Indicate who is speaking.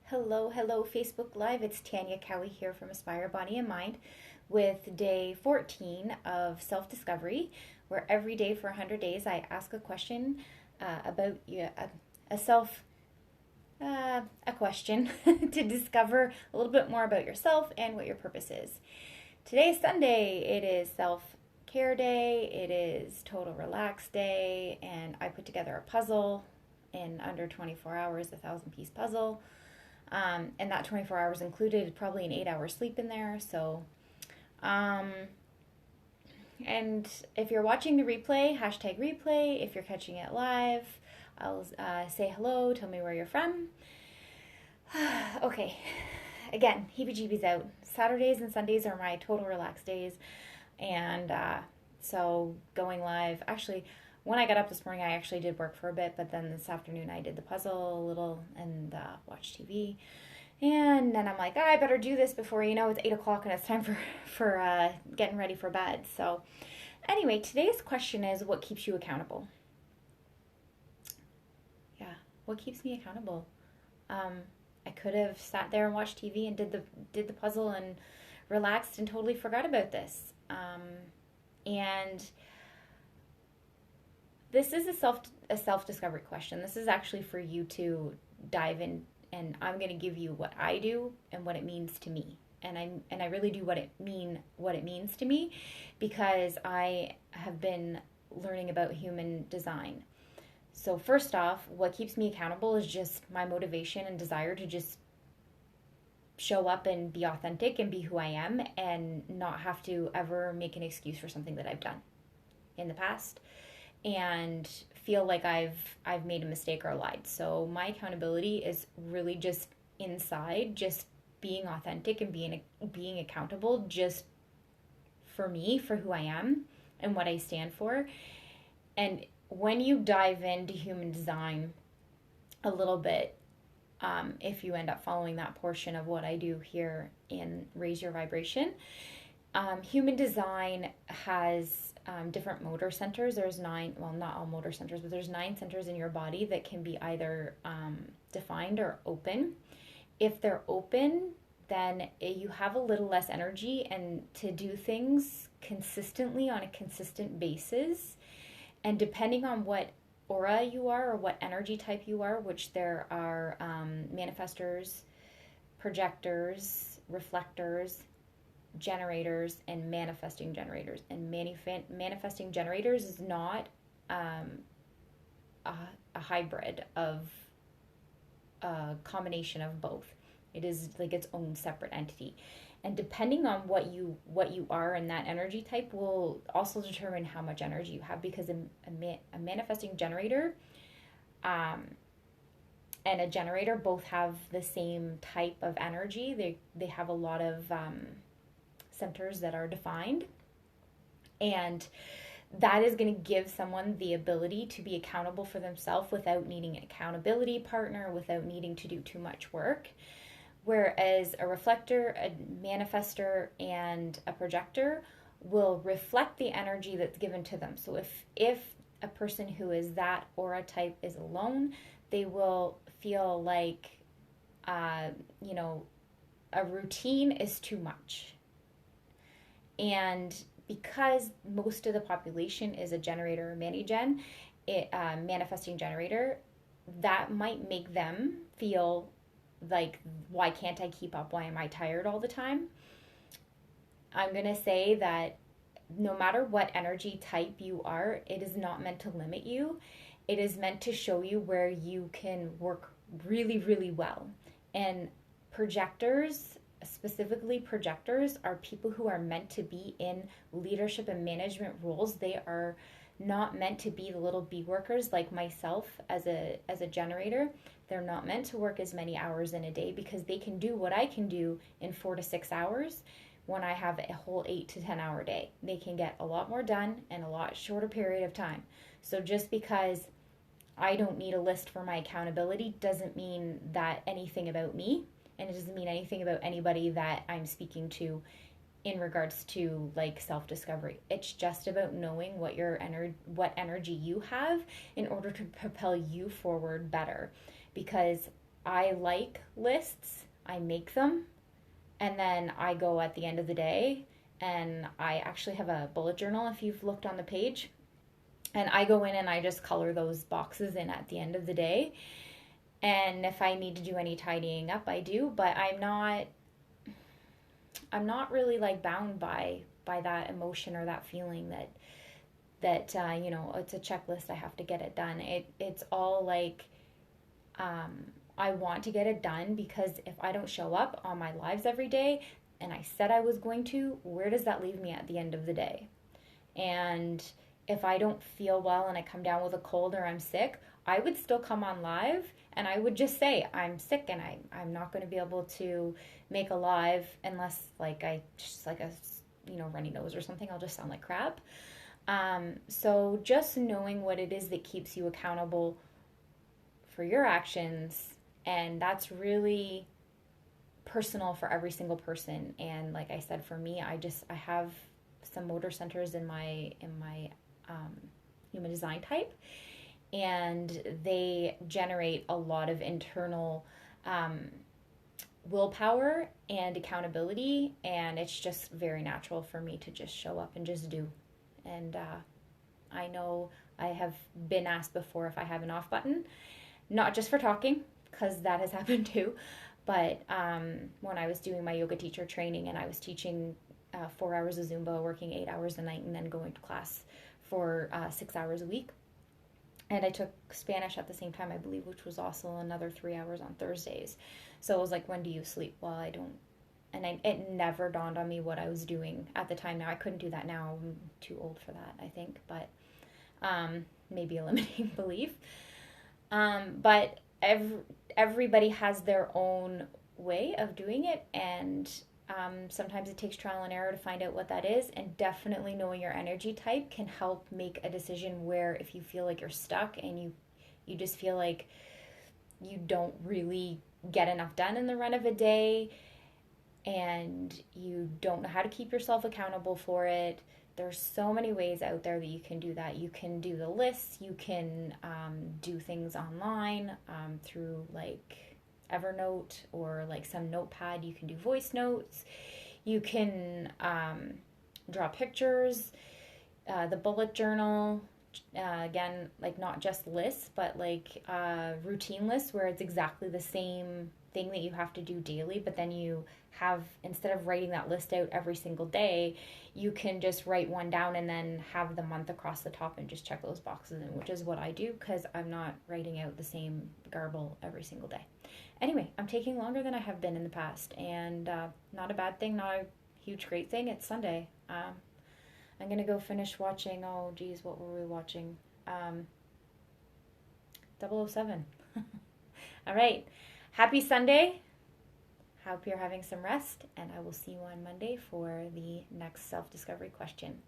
Speaker 1: Hello, hello, Facebook Live. It's Tanya Cowie here from Aspire Body and Mind with day 14 of self discovery, where every day for 100 days I ask a question about you, a self a question to discover a little bit more about yourself and what your purpose is. Today is Sunday. It is self care day. It is total relax day, and I put together a puzzle in under 24 hours, a 1,000-piece puzzle. And that 24 hours included probably an 8-hour sleep in there. So, and if you're watching the replay, hashtag replay. If you're catching it live, I'll say hello, tell me where you're from. Okay, again, heebie-jeebies out. Saturdays and Sundays are my total relax days. And so going live, actually, when I got up this morning, I actually did work for a bit, but then this afternoon I did the puzzle a little and watched TV. And then I'm like, I better do this before, it's 8 o'clock and it's time for getting ready for bed. So anyway, today's question is, what keeps you accountable? Yeah, what keeps me accountable? I could have sat there and watched TV and did the puzzle and relaxed and totally forgot about this. And this is a self discovery question. This is actually for you to dive in, and I'm going to give you what I do and what it means to me. And I really do what it means to me, because I have been learning about human design. So first off, what keeps me accountable is just my motivation and desire to just show up and be authentic and be who I am, and not have to ever make an excuse for something that I've done in the past and feel like I've made a mistake or lied. So my accountability is really just inside, just being authentic and being accountable just for me, for who I am and what I stand for. And when you dive into human design a little bit, if you end up following that portion of what I do here in Raise Your Vibration, human design has different motor centers. There's 9, well, not all motor centers, but there's 9 centers in your body that can be either defined or open. If they're open, then you have a little less energy and to do things consistently on a consistent basis. And depending on what aura you are or what energy type you are, which there are manifestors, projectors, reflectors, generators, and manifesting generators. And manifesting generators is not a hybrid of a combination of both. It is like its own separate entity. And depending on what you are in that energy type will also determine how much energy you have, because a manifesting generator and a generator both have the same type of energy. They have a lot of centers that are defined, and that is going to give someone the ability to be accountable for themselves without needing an accountability partner, without needing to do too much work. Whereas a reflector, a manifestor, and a projector will reflect the energy that's given to them. So if a person who is that aura type is alone, they will feel like a routine is too much. And because most of the population is a generator or manifesting generator, that might make them feel like, why can't I keep up? Why am I tired all the time? I'm going to say that no matter what energy type you are, it is not meant to limit you. It is meant to show you where you can work really, really well. And projectors, specifically projectors, are people who are meant to be in leadership and management roles. They are not meant to be the little bee workers like myself as a generator. They're not meant to work as many hours in a day, because they can do what I can do in 4 to 6 hours when I have a whole 8 to 10 hour day. They can get a lot more done in a lot shorter period of time. So just because I don't need a list for my accountability doesn't mean that anything about me, and it doesn't mean anything about anybody that I'm speaking to in regards to like self-discovery. It's just about knowing what energy you have in order to propel you forward better. Because I like lists. I make them, and then I go at the end of the day, and I actually have a bullet journal if you've looked on the page. And I go in and I just color those boxes in at the end of the day. And if I need to do any tidying up, I do, but I'm not really like bound by that emotion or that feeling that it's a checklist. I have to get it done. It's all like I want to get it done, because if I don't show up on my lives every day and I said I was going to, where does that leave me at the end of the day? And if I don't feel well and I come down with a cold or I'm sick, I would still come on live and I would just say I'm sick and I'm not going to be able to make a live unless like I just like a runny nose or something. I'll just sound like crap. So just knowing what it is that keeps you accountable for your actions, and that's really personal for every single person. And like I said, for me, I have some motor centers in my human design type, and they generate a lot of internal willpower and accountability, and it's just very natural for me to just show up and just do. And I know I have been asked before if I have an off button, not just for talking, because that has happened too, but when I was doing my yoga teacher training and I was teaching 4 hours of Zumba, working 8 hours a night, and then going to class for 6 hours a week. And I took Spanish at the same time, I believe, which was also another 3 hours on Thursdays. So it was like, when do you sleep? Well, I don't. And it never dawned on me what I was doing at the time. Now, I couldn't do that now. I'm too old for that, I think. But maybe a limiting belief. But everybody has their own way of doing it. And sometimes it takes trial and error to find out what that is, and definitely knowing your energy type can help make a decision where if you feel like you're stuck and you just feel like you don't really get enough done in the run of a day and you don't know how to keep yourself accountable for it. There's so many ways out there that you can do that. You can do the lists, you can do things online through like Evernote or like some notepad. You can do voice notes. You can draw pictures, the bullet journal. Again, like not just lists, but like routine lists where it's exactly the same thing that you have to do daily, but then you have, instead of writing that list out every single day, you can just write one down and then have the month across the top and just check those boxes in, which is what I do because I'm not writing out the same garble every single day. Anyway, I'm taking longer than I have been in the past, and not a bad thing, not a huge great thing. It's Sunday. I'm going to go finish watching, oh geez, what were we watching? 007. All right. Happy Sunday. Hope you're having some rest, and I will see you on Monday for the next self-discovery question.